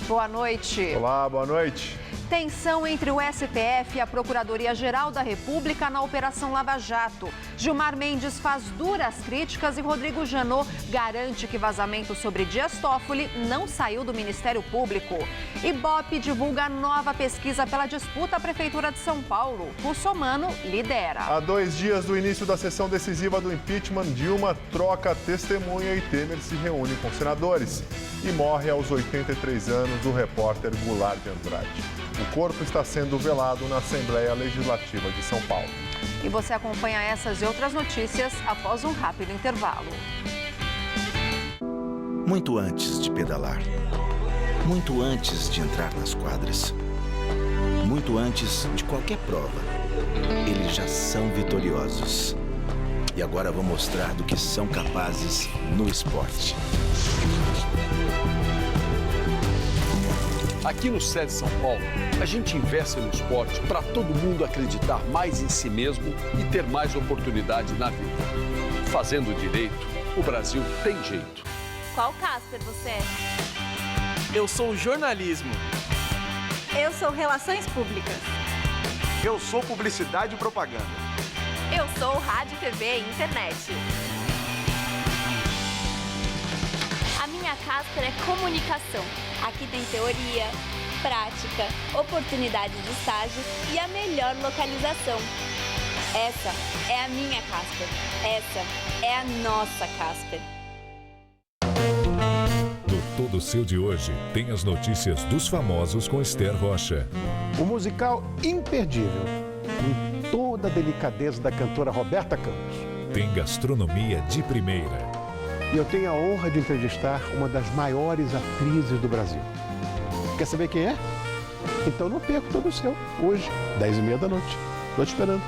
Boa noite. Olá, boa noite. Tensão entre o STF e a Procuradoria-Geral da República na Operação Lava Jato. Gilmar Mendes faz duras críticas e Rodrigo Janot garante que vazamento sobre Dias Toffoli não saiu do Ministério Público. Ibope divulga nova pesquisa pela disputa à Prefeitura de São Paulo. Russomano lidera. Há 2 dias do início da sessão decisiva do impeachment, Dilma troca testemunha e Temer se reúne com senadores. E morre aos 83 anos o repórter Goulart de Andrade. O corpo está sendo velado na Assembleia Legislativa de São Paulo. E você acompanha essas e outras notícias após um rápido intervalo. Muito antes de pedalar, muito antes de entrar nas quadras, muito antes de qualquer prova, eles já são vitoriosos. E agora vou mostrar do que são capazes no esporte. Aqui no SED São Paulo, a gente investe no esporte para todo mundo acreditar mais em si mesmo e ter mais oportunidade na vida. Fazendo direito, o Brasil tem jeito. Qual Casper você é? Eu sou jornalismo. Eu sou relações públicas. Eu sou publicidade e propaganda. Eu sou rádio, TV e internet. A minha Casper é comunicação. Aqui tem teoria, prática, oportunidade de estágio e a melhor localização. Essa é a minha Casper. Essa é a nossa Casper. No Todo Seu de hoje, tem as notícias dos famosos com Esther Rocha. O musical imperdível, com toda a delicadeza da cantora Roberta Campos. Tem gastronomia de primeira. E eu tenho a honra de entrevistar uma das maiores atrizes do Brasil. Quer saber quem é? Então não perca Todo Seu, hoje, 10h30 da noite. Estou te esperando.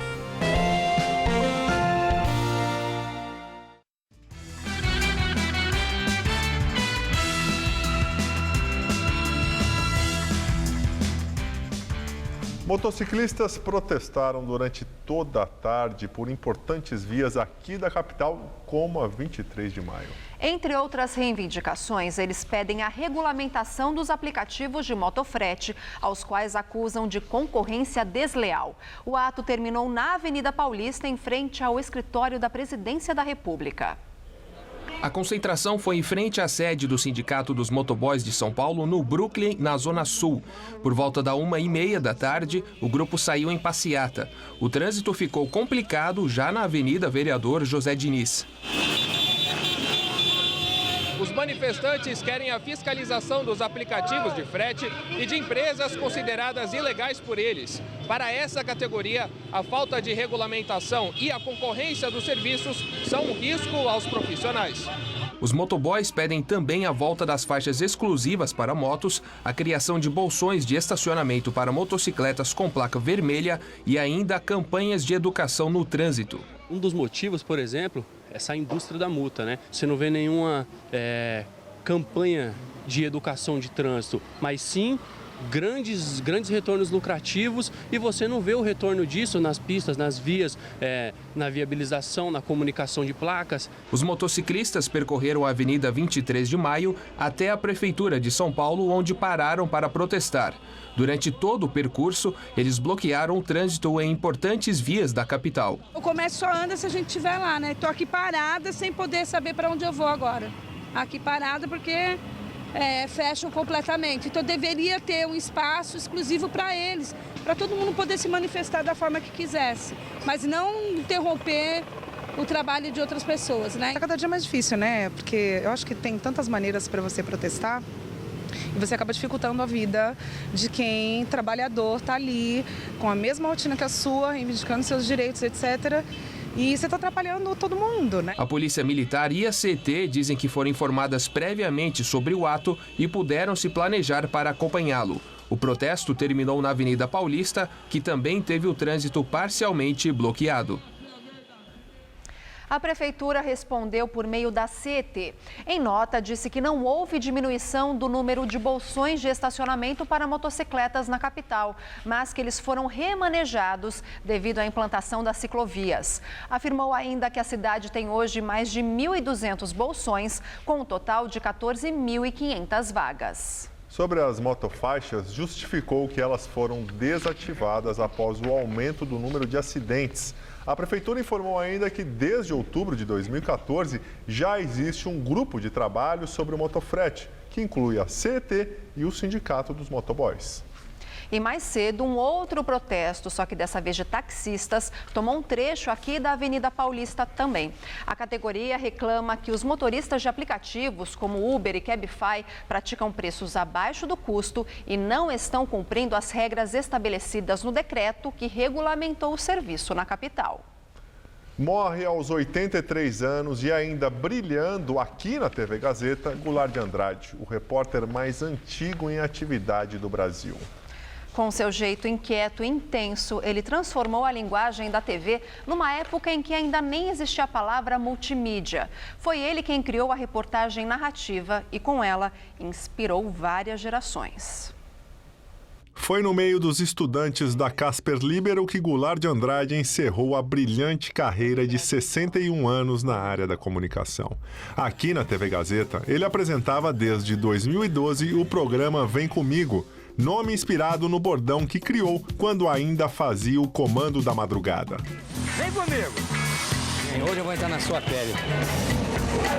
Motociclistas protestaram durante toda a tarde por importantes vias aqui da capital, como a 23 de maio. Entre outras reivindicações, eles pedem a regulamentação dos aplicativos de motofrete, aos quais acusam de concorrência desleal. O ato terminou na Avenida Paulista, em frente ao escritório da Presidência da República. A concentração foi em frente à sede do Sindicato dos Motoboys de São Paulo, no Brooklyn, na Zona Sul. Por volta da 1h30 da tarde, o grupo saiu em passeata. O trânsito ficou complicado já na Avenida Vereador José Diniz. Os manifestantes querem a fiscalização dos aplicativos de frete e de empresas consideradas ilegais por eles. Para essa categoria, a falta de regulamentação e a concorrência dos serviços são um risco aos profissionais. Os motoboys pedem também a volta das faixas exclusivas para motos, a criação de bolsões de estacionamento para motocicletas com placa vermelha e ainda campanhas de educação no trânsito. Um dos motivos, por exemplo, essa indústria da multa, né? Você não vê nenhuma campanha de educação de trânsito, mas sim grandes retornos lucrativos, e você não vê o retorno disso nas pistas, nas vias, na viabilização, na comunicação de placas. Os motociclistas percorreram a Avenida 23 de Maio até a Prefeitura de São Paulo, onde pararam para protestar. Durante todo o percurso, eles bloquearam o trânsito em importantes vias da capital. O comércio só anda se a gente estiver lá, né? Estou aqui parada sem poder saber para onde eu vou agora. Aqui parada porque fecham completamente. Então deveria ter um espaço exclusivo para eles, para todo mundo poder se manifestar da forma que quisesse, mas não interromper o trabalho de outras pessoas, né? É cada dia mais difícil, né? Porque eu acho que tem tantas maneiras para você protestar. E você acaba dificultando a vida de quem, trabalhador, está ali com a mesma rotina que a sua, reivindicando seus direitos, etc. E você está atrapalhando todo mundo, né? A Polícia Militar e a CT dizem que foram informadas previamente sobre o ato e puderam se planejar para acompanhá-lo. O protesto terminou na Avenida Paulista, que também teve o trânsito parcialmente bloqueado. A Prefeitura respondeu por meio da CET. Em nota, disse que não houve diminuição do número de bolsões de estacionamento para motocicletas na capital, mas que eles foram remanejados devido à implantação das ciclovias. Afirmou ainda que a cidade tem hoje mais de 1.200 bolsões, com um total de 14.500 vagas. Sobre as motofaixas, justificou que elas foram desativadas após o aumento do número de acidentes. A Prefeitura informou ainda que desde outubro de 2014 já existe um grupo de trabalho sobre o motofrete, que inclui a CET e o Sindicato dos Motoboys. E mais cedo, um outro protesto, só que dessa vez de taxistas, tomou um trecho aqui da Avenida Paulista também. A categoria reclama que os motoristas de aplicativos como Uber e Cabify praticam preços abaixo do custo e não estão cumprindo as regras estabelecidas no decreto que regulamentou o serviço na capital. Morre aos 83 anos e ainda brilhando aqui na TV Gazeta, Goulart de Andrade, o repórter mais antigo em atividade do Brasil. Com seu jeito inquieto e intenso, ele transformou a linguagem da TV numa época em que ainda nem existia a palavra multimídia. Foi ele quem criou a reportagem narrativa e, com ela, inspirou várias gerações. Foi no meio dos estudantes da Casper Libero que Goulart de Andrade encerrou a brilhante carreira de 61 anos na área da comunicação. Aqui na TV Gazeta, ele apresentava desde 2012 o programa Vem Comigo, nome inspirado no bordão que criou quando ainda fazia o Comando da Madrugada. Vem comigo! Hoje eu vou entrar na sua pele.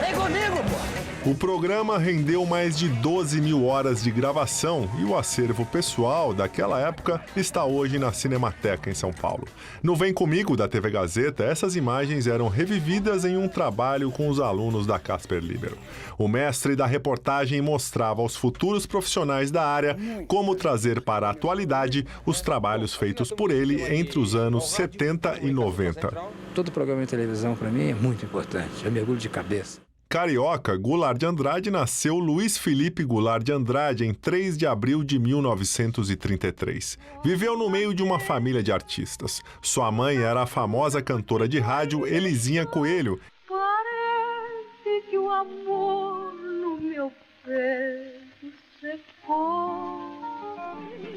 Vem comigo, pô! O programa rendeu mais de 12 mil horas de gravação e o acervo pessoal daquela época está hoje na Cinemateca, em São Paulo. No Vem Comigo, da TV Gazeta, essas imagens eram revividas em um trabalho com os alunos da Casper Libero. O mestre da reportagem mostrava aos futuros profissionais da área como trazer para a atualidade os trabalhos feitos por ele entre os anos 70 e 90. Todo programa de televisão, para mim, é muito importante. Eu mergulho de cabeça. Carioca, Goulart de Andrade nasceu Luiz Felipe Goulart de Andrade em 3 de abril de 1933. Viveu no meio de uma família de artistas. Sua mãe era a famosa cantora de rádio Elisinha Coelho. Parece que o amor no meu peito secou.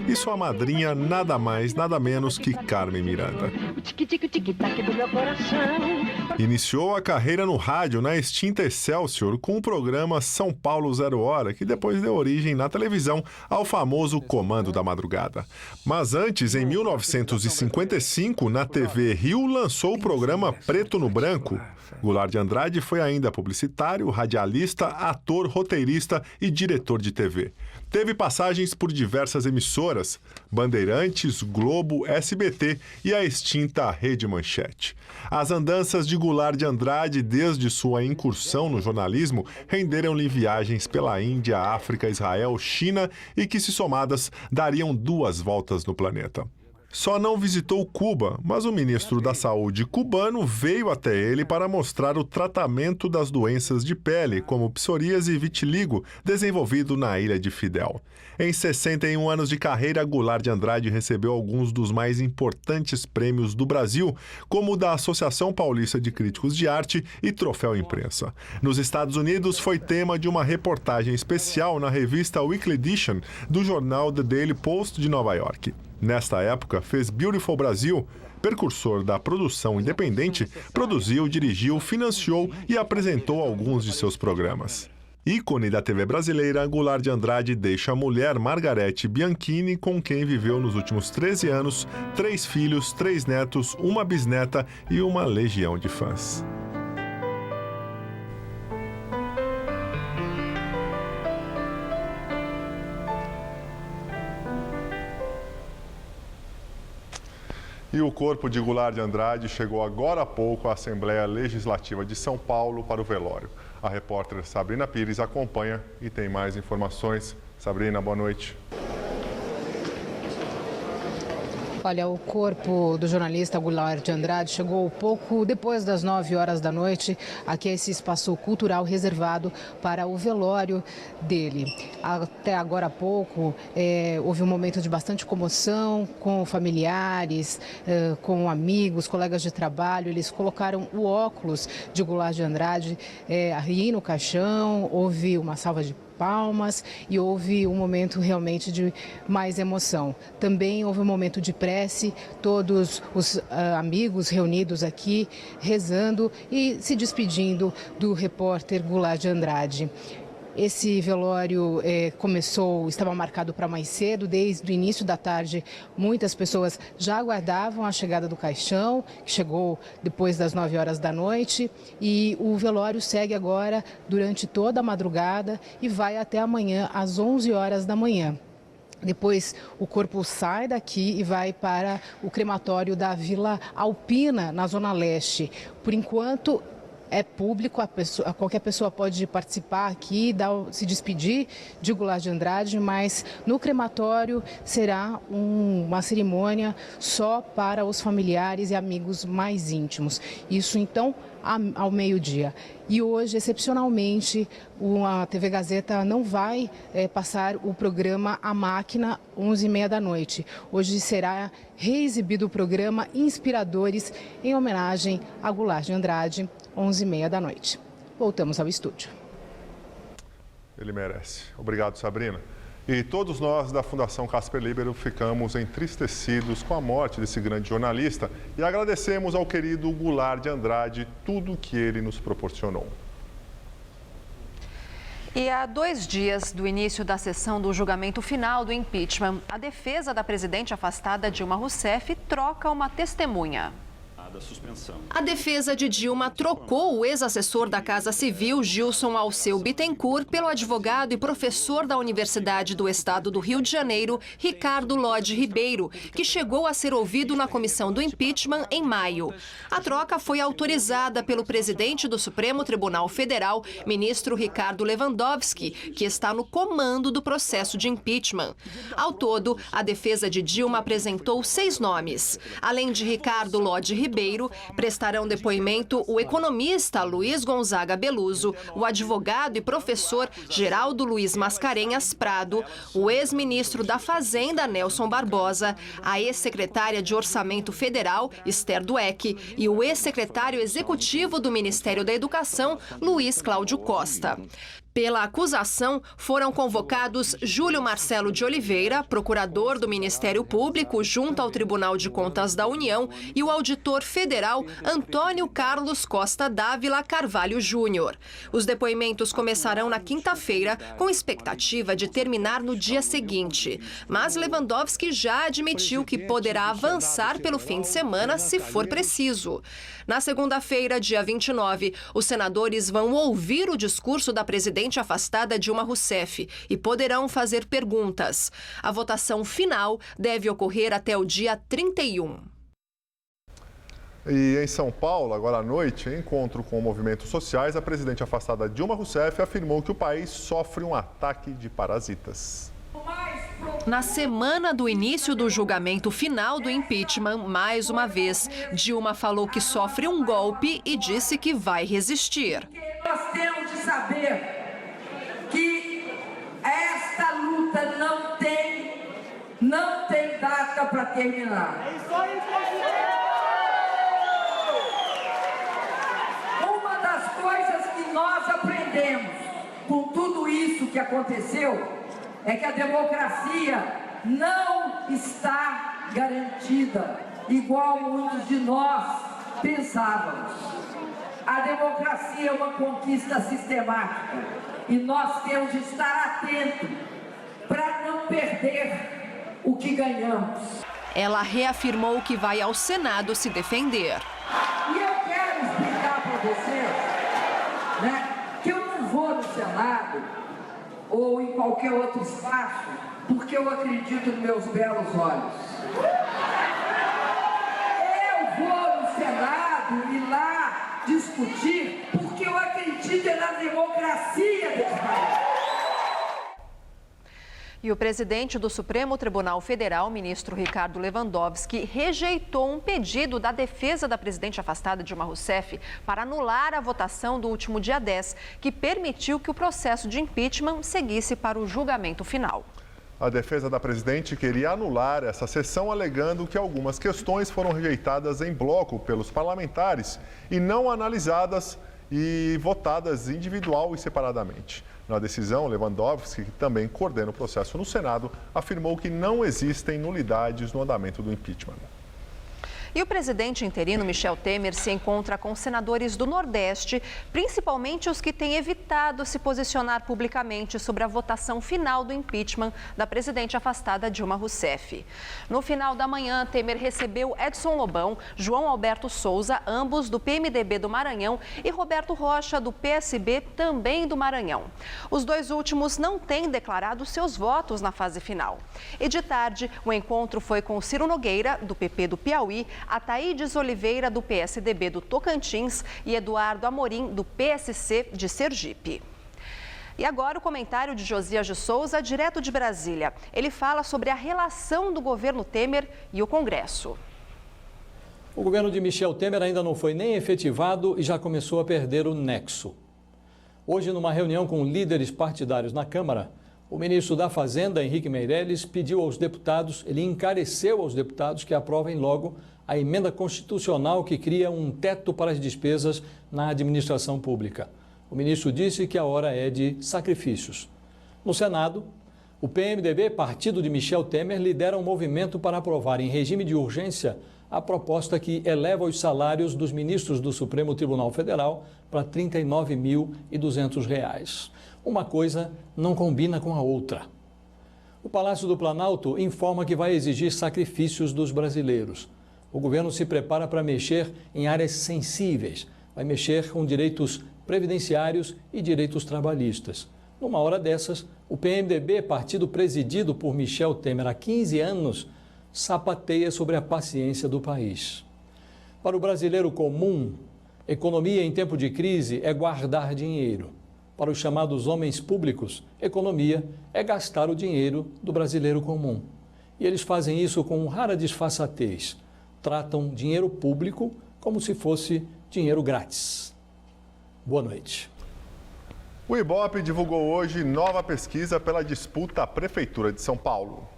E sua madrinha, nada mais, nada menos que Carmen Miranda. Iniciou a carreira no rádio na extinta Excelsior com o programa São Paulo 0 Hora, que depois deu origem na televisão ao famoso Comando da Madrugada. Mas antes, em 1955, na TV Rio, lançou o programa Preto no Branco. Goulart de Andrade foi ainda publicitário, radialista, ator, roteirista e diretor de TV. Teve passagens por diversas emissoras, Bandeirantes, Globo, SBT e a extinta Rede Manchete. As andanças de Goulart de Andrade, desde sua incursão no jornalismo, renderam-lhe viagens pela Índia, África, Israel, China e que, se somadas, dariam 2 voltas no planeta. Só não visitou Cuba, mas o ministro da Saúde cubano veio até ele para mostrar o tratamento das doenças de pele, como psoríase e vitiligo, desenvolvido na ilha de Fidel. Em 61 anos de carreira, Goulart de Andrade recebeu alguns dos mais importantes prêmios do Brasil, como o da Associação Paulista de Críticos de Arte e Troféu Imprensa. Nos Estados Unidos, foi tema de uma reportagem especial na revista Weekly Edition do jornal The Daily Post de Nova York. Nesta época, fez Beautiful Brasil, precursor da produção independente, produziu, dirigiu, financiou e apresentou alguns de seus programas. Ícone da TV brasileira, Goulart de Andrade deixa a mulher Margarete Bianchini, com quem viveu nos últimos 13 anos, 3 filhos, 3 netos, 1 bisneta e uma legião de fãs. E o corpo de Goulart de Andrade chegou agora há pouco à Assembleia Legislativa de São Paulo para o velório. A repórter Sabrina Pires acompanha e tem mais informações. Sabrina, boa noite. Olha, o corpo do jornalista Goulart de Andrade chegou pouco depois das 9 horas da noite aqui a esse espaço cultural reservado para o velório dele. Até agora há pouco houve um momento de bastante comoção com familiares, com amigos, colegas de trabalho. Eles colocaram o óculos de Goulart de Andrade aí no caixão, houve uma salva de palmas e houve um momento realmente de mais emoção. Também houve um momento de prece, todos os amigos reunidos aqui rezando e se despedindo do repórter Goulart de Andrade. Esse velório estava marcado para mais cedo, desde o início da tarde. Muitas pessoas já aguardavam a chegada do caixão, que chegou depois das 9 horas da noite. E o velório segue agora durante toda a madrugada e vai até amanhã, às 11 horas da manhã. Depois, o corpo sai daqui e vai para o crematório da Vila Alpina, na Zona Leste. Por enquanto, é público, qualquer pessoa pode participar aqui, se despedir de Goulart de Andrade, mas no crematório será uma cerimônia só para os familiares e amigos mais íntimos. Isso, então, ao meio-dia. E hoje, excepcionalmente, a TV Gazeta não vai passar o programa A Máquina, 11h30 da noite. Hoje será reexibido o programa Inspiradores, em homenagem a Goulart de Andrade, 11h30 da noite. Voltamos ao estúdio. Ele merece. Obrigado, Sabrina. E todos nós da Fundação Casper Libero ficamos entristecidos com a morte desse grande jornalista e agradecemos ao querido Goulart de Andrade tudo que ele nos proporcionou. E há 2 dias do início da sessão do julgamento final do impeachment, a defesa da presidente afastada Dilma Rousseff troca uma testemunha. A defesa de Dilma trocou o ex-assessor da Casa Civil, Gilson Alceu Bittencourt, pelo advogado e professor da Universidade do Estado do Rio de Janeiro, Ricardo Lodge Ribeiro, que chegou a ser ouvido na comissão do impeachment em maio. A troca foi autorizada pelo presidente do Supremo Tribunal Federal, ministro Ricardo Lewandowski, que está no comando do processo de impeachment. Ao todo, a defesa de Dilma apresentou 6 nomes. Além de Ricardo Lodge Ribeiro, prestarão depoimento o economista Luiz Gonzaga Beluso, o advogado e professor Geraldo Luiz Mascarenhas Prado, o ex-ministro da Fazenda Nelson Barbosa, a ex-secretária de Orçamento Federal Esther Dweck e o ex-secretário executivo do Ministério da Educação Luiz Cláudio Costa. Pela acusação, foram convocados Júlio Marcelo de Oliveira, procurador do Ministério Público junto ao Tribunal de Contas da União, e o auditor federal Antônio Carlos Costa Dávila Carvalho Júnior. Os depoimentos começarão na quinta-feira, com expectativa de terminar no dia seguinte. Mas Lewandowski já admitiu que poderá avançar pelo fim de semana se for preciso. Na segunda-feira, dia 29, os senadores vão ouvir o discurso da presidente afastada Dilma Rousseff e poderão fazer perguntas. A votação final deve ocorrer até o dia 31. E em São Paulo, agora à noite, em encontro com movimentos sociais, a presidente afastada Dilma Rousseff afirmou que o país sofre um ataque de parasitas. Na semana do início do julgamento final do impeachment, mais uma vez, Dilma falou que sofre um golpe e disse que vai resistir. Nós temos de saber que esta luta não tem data para terminar. Uma das coisas que nós aprendemos com tudo isso que aconteceu é que a democracia não está garantida, igual muitos de nós pensávamos. A democracia é uma conquista sistemática e nós temos de estar atentos para não perder o que ganhamos. Ela reafirmou que vai ao Senado se defender. E eu quero explicar para vocês, que eu não vou no Senado ou em qualquer outro espaço porque eu acredito nos meus belos olhos. Eu vou no Senado e lá discutir porque eu acredito na democracia desse país. E o presidente do Supremo Tribunal Federal, ministro Ricardo Lewandowski, rejeitou um pedido da defesa da presidente afastada Dilma Rousseff para anular a votação do último dia 10, que permitiu que o processo de impeachment seguisse para o julgamento final. A defesa da presidente queria anular essa sessão, alegando que algumas questões foram rejeitadas em bloco pelos parlamentares e não analisadas e votadas individual e separadamente. Na decisão, Lewandowski, que também coordena o processo no Senado, afirmou que não existem nulidades no andamento do impeachment. E o presidente interino Michel Temer se encontra com senadores do Nordeste, principalmente os que têm evitado se posicionar publicamente sobre a votação final do impeachment da presidente afastada Dilma Rousseff. No final da manhã, Temer recebeu Edson Lobão, João Alberto Souza, ambos do PMDB do Maranhão, e Roberto Rocha, do PSB, também do Maranhão. Os dois últimos não têm declarado seus votos na fase final. E de tarde, o encontro foi com Ciro Nogueira, do PP do Piauí, Ataídes Oliveira, do PSDB do Tocantins e Eduardo Amorim, do PSC de Sergipe. E agora o comentário de Josias de Souza, direto de Brasília. Ele fala sobre a relação do governo Temer e o Congresso. O governo de Michel Temer ainda não foi nem efetivado e já começou a perder o nexo. Hoje, numa reunião com líderes partidários na Câmara, o ministro da Fazenda, Henrique Meirelles, pediu aos deputados, ele encareceu aos deputados que aprovem logo a emenda constitucional que cria um teto para as despesas na administração pública. O ministro disse que a hora é de sacrifícios. No Senado, o PMDB, partido de Michel Temer, lidera um movimento para aprovar em regime de urgência a proposta que eleva os salários dos ministros do Supremo Tribunal Federal para R$ 39.200. Uma coisa não combina com a outra. O Palácio do Planalto informa que vai exigir sacrifícios dos brasileiros. O governo se prepara para mexer em áreas sensíveis. Vai mexer com direitos previdenciários e direitos trabalhistas. Numa hora dessas, o PMDB, partido presidido por Michel Temer há 15 anos, sapateia sobre a paciência do país. Para o brasileiro comum, economia em tempo de crise é guardar dinheiro. Para os chamados homens públicos, economia é gastar o dinheiro do brasileiro comum. E eles fazem isso com rara disfarçatez. Tratam dinheiro público como se fosse dinheiro grátis. Boa noite. O Ibope divulgou hoje nova pesquisa pela disputa à Prefeitura de São Paulo.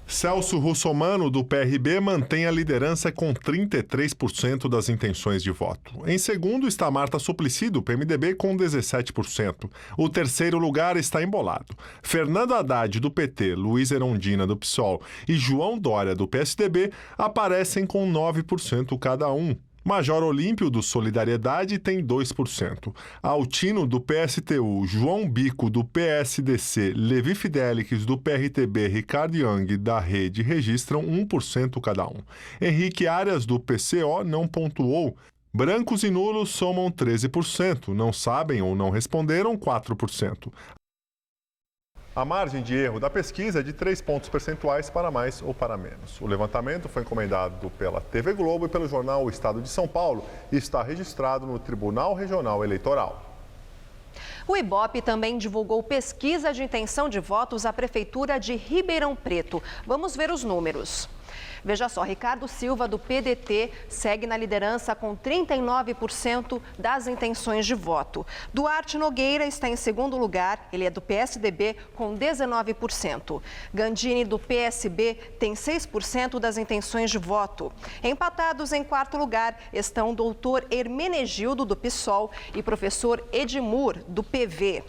Celso Russomano, do PRB, mantém a liderança com 33% das intenções de voto. Em segundo está Marta Suplicy, do PMDB, com 17%. O terceiro lugar está embolado. Fernando Haddad, do PT, Luiz Erundina, do PSOL e João Dória, do PSDB, aparecem com 9% cada um. Major Olímpio, do Solidariedade, tem 2%. Altino, do PSTU, João Bico, do PSDC, Levi Fidelix, do PRTB, Ricardo Young, da Rede, registram 1% cada um. Henrique Arias, do PCO, não pontuou. Brancos e nulos somam 13%. Não sabem ou não responderam, 4%. A margem de erro da pesquisa é de 3 pontos percentuais para mais ou para menos. O levantamento foi encomendado pela TV Globo e pelo jornal O Estado de São Paulo e está registrado no Tribunal Regional Eleitoral. O Ibope também divulgou pesquisa de intenção de votos à Prefeitura de Ribeirão Preto. Vamos ver os números. Veja só, Ricardo Silva, do PDT, segue na liderança com 39% das intenções de voto. Duarte Nogueira está em segundo lugar, ele é do PSDB, com 19%. Gandini, do PSB, tem 6% das intenções de voto. Empatados em quarto lugar estão o doutor Hermenegildo, do PSOL, e professor Edmur, do PV.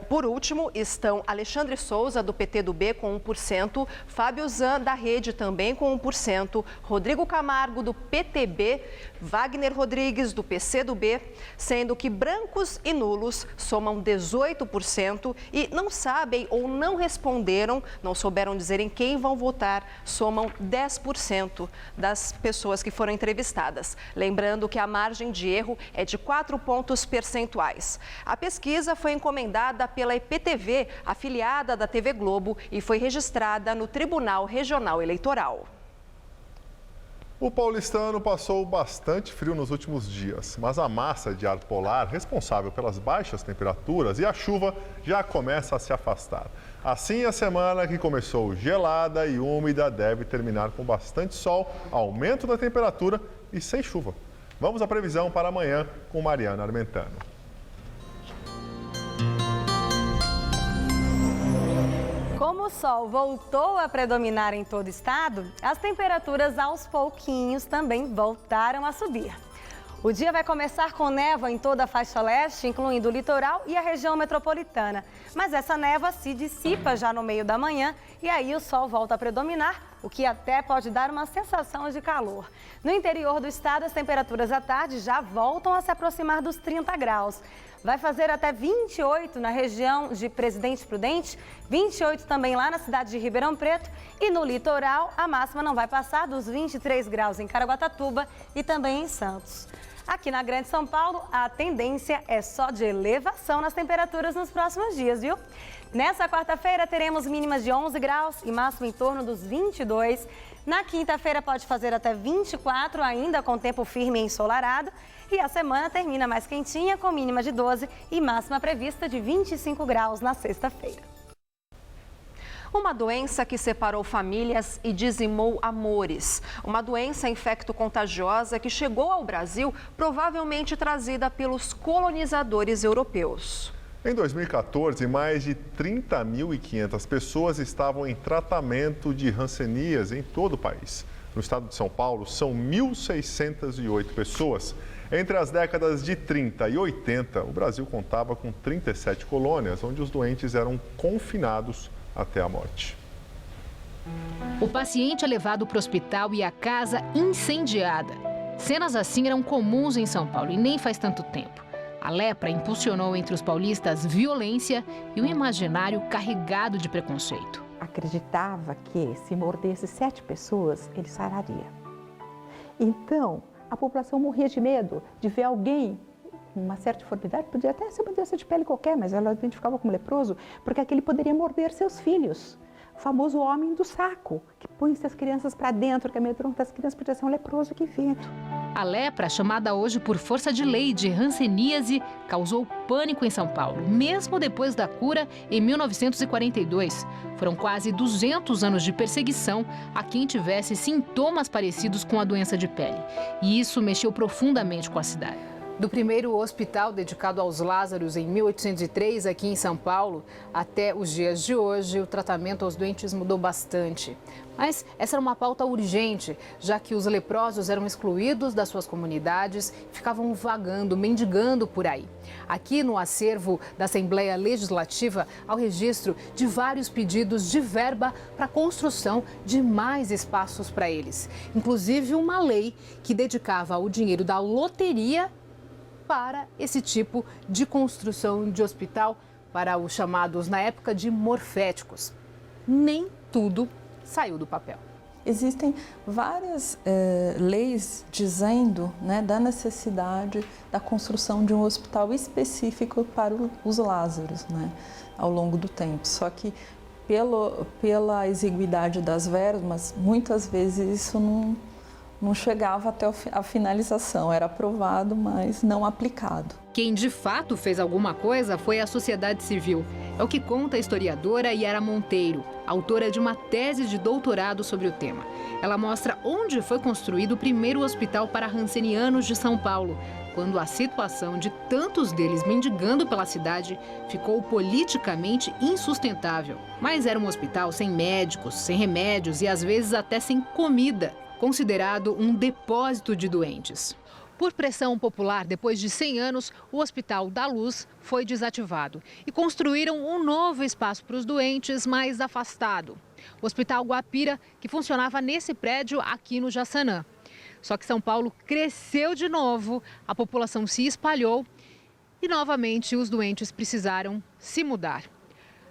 Por último, estão Alexandre Souza, do PTB, com 1%, Fábio Zan, da Rede, também com 1%, Rodrigo Camargo, do PTB, Wagner Rodrigues, do PCdoB, sendo que brancos e nulos somam 18% e não sabem ou não responderam, não souberam dizer em quem vão votar, somam 10% das pessoas que foram entrevistadas. Lembrando que a margem de erro é de 4 pontos percentuais. A pesquisa foi encomendada pela IPTV, afiliada da TV Globo, e foi registrada no Tribunal Regional Eleitoral. O paulistano passou bastante frio nos últimos dias, mas a massa de ar polar responsável pelas baixas temperaturas e a chuva já começa a se afastar. Assim, a semana que começou gelada e úmida deve terminar com bastante sol, aumento da temperatura e sem chuva. Vamos à previsão para amanhã com Mariana Armentano. Como o sol voltou a predominar em todo o estado, as temperaturas aos pouquinhos também voltaram a subir. O dia vai começar com névoa em toda a faixa leste, incluindo o litoral e a região metropolitana. Mas essa névoa se dissipa já no meio da manhã e aí o sol volta a predominar, o que até pode dar uma sensação de calor. No interior do estado, as temperaturas à tarde já voltam a se aproximar dos 30 graus. Vai fazer até 28 na região de Presidente Prudente, 28 também lá na cidade de Ribeirão Preto e no litoral a máxima não vai passar dos 23 graus em Caraguatatuba e também em Santos. Aqui na Grande São Paulo, a tendência é só de elevação nas temperaturas nos próximos dias, viu? Nessa quarta-feira teremos mínimas de 11 graus e máximo em torno dos 22. Na quinta-feira pode fazer até 24, ainda com tempo firme e ensolarado. E a semana termina mais quentinha, com mínima de 12 e máxima prevista de 25 graus na sexta-feira. Uma doença que separou famílias e dizimou amores. Uma doença infecto-contagiosa que chegou ao Brasil, provavelmente trazida pelos colonizadores europeus. Em 2014, mais de 30.500 pessoas estavam em tratamento de hanseníase em todo o país. No estado de São Paulo, são 1.608 pessoas. Entre as décadas de 30 e 80, o Brasil contava com 37 colônias, onde os doentes eram confinados até a morte. O paciente é levado para o hospital e a casa incendiada. Cenas assim eram comuns em São Paulo e nem faz tanto tempo. A lepra impulsionou entre os paulistas violência e um imaginário carregado de preconceito. Acreditava que se mordesse 7 pessoas, ele sararia. Então, a população morria de medo de ver alguém com uma certa deformidade, podia até ser uma doença de pele qualquer, mas ela identificava como leproso, porque aquele poderia morder seus filhos. O famoso homem do saco, que põe as crianças para dentro, que amedronta as crianças, podia ser um leproso que vindo. A lepra, chamada hoje por força de lei de hanseníase, causou pânico em São Paulo, mesmo depois da cura em 1942. Foram quase 200 anos de perseguição a quem tivesse sintomas parecidos com a doença de pele. E isso mexeu profundamente com a cidade. Do primeiro hospital dedicado aos Lázaros em 1803, aqui em São Paulo, até os dias de hoje, o tratamento aos doentes mudou bastante. Mas essa era uma pauta urgente, já que os leprosos eram excluídos das suas comunidades e ficavam vagando, mendigando por aí. Aqui no acervo da Assembleia Legislativa, há o registro de vários pedidos de verba para a construção de mais espaços para eles. Inclusive uma lei que dedicava o dinheiro da loteria para esse tipo de construção de hospital, para os chamados, na época, de morféticos. Nem tudo saiu do papel. Existem várias leis dizendo, né, da necessidade da construção de um hospital específico para os Lázaros, né, ao longo do tempo. Só que pela exiguidade das verbas, muitas vezes isso não chegava até a finalização, era aprovado, mas não aplicado. Quem de fato fez alguma coisa foi a sociedade civil. É o que conta a historiadora Yara Monteiro, autora de uma tese de doutorado sobre o tema. Ela mostra onde foi construído o primeiro hospital para hansenianos de São Paulo, quando a situação de tantos deles mendigando pela cidade ficou politicamente insustentável. Mas era um hospital sem médicos, sem remédios e às vezes até sem comida, considerado um depósito de doentes. Por pressão popular, depois de 100 anos, o Hospital da Luz foi desativado e construíram um novo espaço para os doentes mais afastado. O Hospital Guapira, que funcionava nesse prédio aqui no Jaçanã. Só que São Paulo cresceu de novo, a população se espalhou e novamente os doentes precisaram se mudar.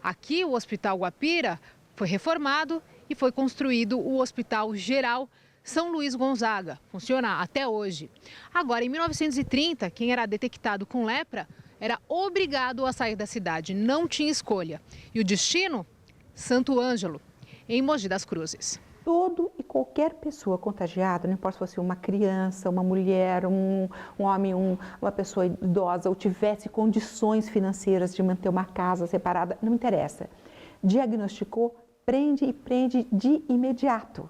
Aqui o Hospital Guapira foi reformado e foi construído o Hospital Geral São Luís Gonzaga, funciona até hoje. Agora, em 1930, quem era detectado com lepra era obrigado a sair da cidade, não tinha escolha. E o destino? Santo Ângelo, em Mogi das Cruzes. Todo e qualquer pessoa contagiada, não importa se fosse uma criança, uma mulher, um homem, uma pessoa idosa, ou tivesse condições financeiras de manter uma casa separada, não interessa. Diagnosticou, prende e prende de imediato.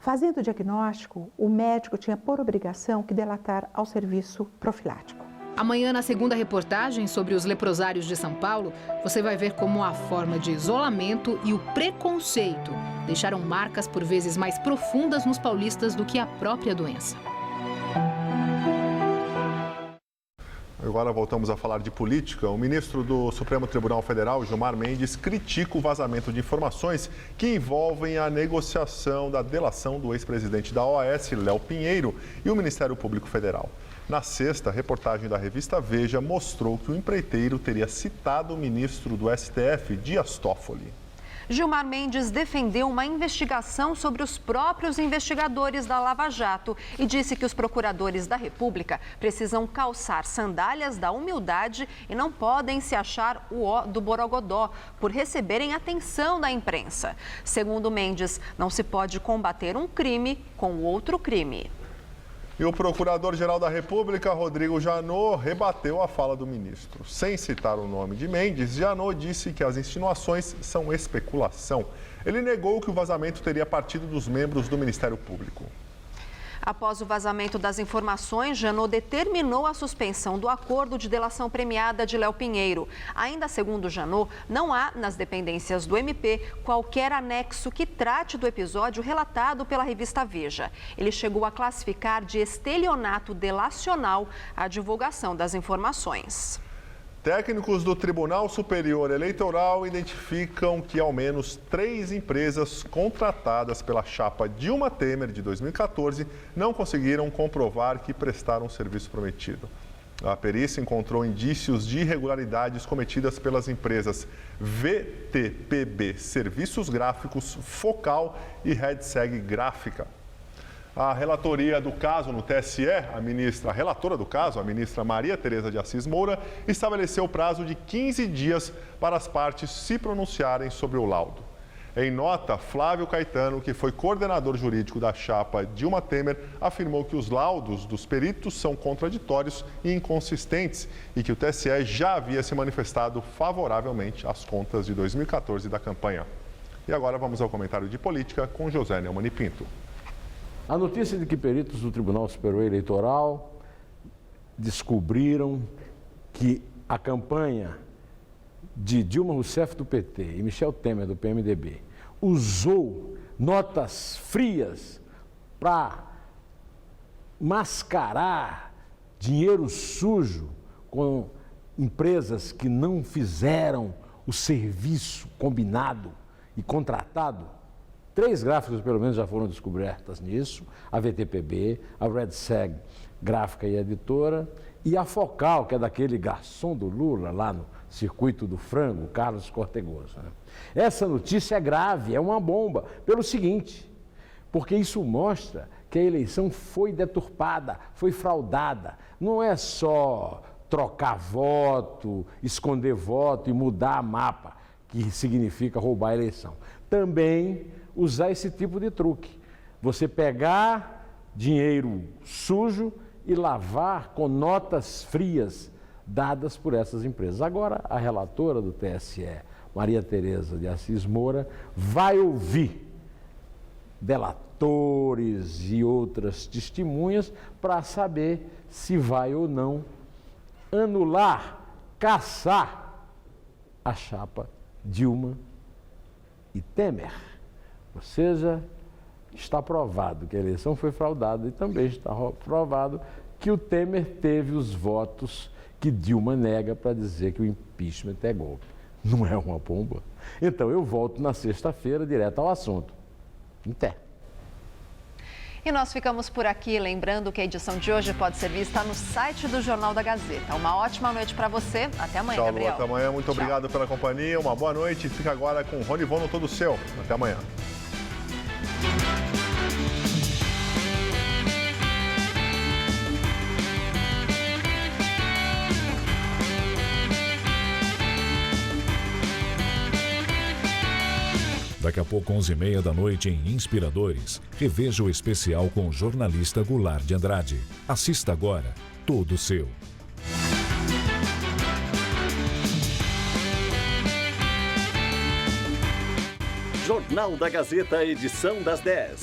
Fazendo o diagnóstico, o médico tinha por obrigação que delatar ao serviço profilático. Amanhã, na segunda reportagem sobre os leprosários de São Paulo, você vai ver como a forma de isolamento e o preconceito deixaram marcas por vezes mais profundas nos paulistas do que a própria doença. Agora voltamos a falar de política. O ministro do Supremo Tribunal Federal, Gilmar Mendes, critica o vazamento de informações que envolvem a negociação da delação do ex-presidente da OAS, Léo Pinheiro, e o Ministério Público Federal. Na sexta, a reportagem da revista Veja mostrou que o empreiteiro teria citado o ministro do STF, Dias Toffoli. Gilmar Mendes defendeu uma investigação sobre os próprios investigadores da Lava Jato e disse que os procuradores da República precisam calçar sandálias da humildade e não podem se achar o ó do Borogodó por receberem atenção da imprensa. Segundo Mendes, não se pode combater um crime com outro crime. E o Procurador-Geral da República, Rodrigo Janot, rebateu a fala do ministro. Sem citar o nome de Mendes, Janot disse que as insinuações são especulação. Ele negou que o vazamento teria partido dos membros do Ministério Público. Após o vazamento das informações, Janot determinou a suspensão do acordo de delação premiada de Léo Pinheiro. Ainda segundo Janot, não há nas dependências do MP qualquer anexo que trate do episódio relatado pela revista Veja. Ele chegou a classificar de estelionato delacional a divulgação das informações. Técnicos do Tribunal Superior Eleitoral identificam que ao menos 3 empresas contratadas pela chapa Dilma Temer de 2014 não conseguiram comprovar que prestaram o serviço prometido. A perícia encontrou indícios de irregularidades cometidas pelas empresas VTPB Serviços Gráficos, Focal e RedSeg Gráfica. A relatoria do caso no TSE, a relatora do caso, a ministra Maria Tereza de Assis Moura, estabeleceu o prazo de 15 dias para as partes se pronunciarem sobre o laudo. Em nota, Flávio Caetano, que foi coordenador jurídico da chapa Dilma Temer, afirmou que os laudos dos peritos são contraditórios e inconsistentes e que o TSE já havia se manifestado favoravelmente às contas de 2014 da campanha. E agora vamos ao comentário de política com José Neumann Pinto. A notícia de que peritos do Tribunal Superior Eleitoral descobriram que a campanha de Dilma Rousseff do PT e Michel Temer do PMDB usou notas frias para mascarar dinheiro sujo com empresas que não fizeram o serviço combinado e contratado. 3 gráficos, pelo menos, já foram descobertas nisso, a VTPB, a RedSeg Gráfica e Editora, e a Focal, que é daquele garçom do Lula, lá no Circuito do Frango, Carlos Cortegoso. Né? Essa notícia é grave, é uma bomba, pelo seguinte, porque isso mostra que a eleição foi deturpada, foi fraudada. Não é só trocar voto, esconder voto e mudar mapa, que significa roubar a eleição. Também usar esse tipo de truque. Você pegar dinheiro sujo e lavar com notas frias dadas por essas empresas. Agora, a relatora do TSE, Maria Tereza de Assis Moura, vai ouvir delatores e outras testemunhas para saber se vai ou não anular, caçar a chapa Dilma e Temer. Ou seja, está provado que a eleição foi fraudada e também está provado que o Temer teve os votos que Dilma nega para dizer que o impeachment é golpe. Não é uma bomba? Então, eu volto na sexta-feira direto ao assunto. Até. E nós ficamos por aqui, lembrando que a edição de hoje pode ser vista no site do Jornal da Gazeta. Uma ótima noite para você. Até amanhã, Tchau, Gabriel. Até amanhã. Muito obrigado pela companhia. Uma boa noite. Fica agora com o Rony Vono todo seu. Até amanhã. Daqui a pouco, 11h30 da noite, em Inspiradores, reveja o especial com o jornalista Goulart de Andrade. Assista agora, todo seu. Jornal da Gazeta, edição das 10.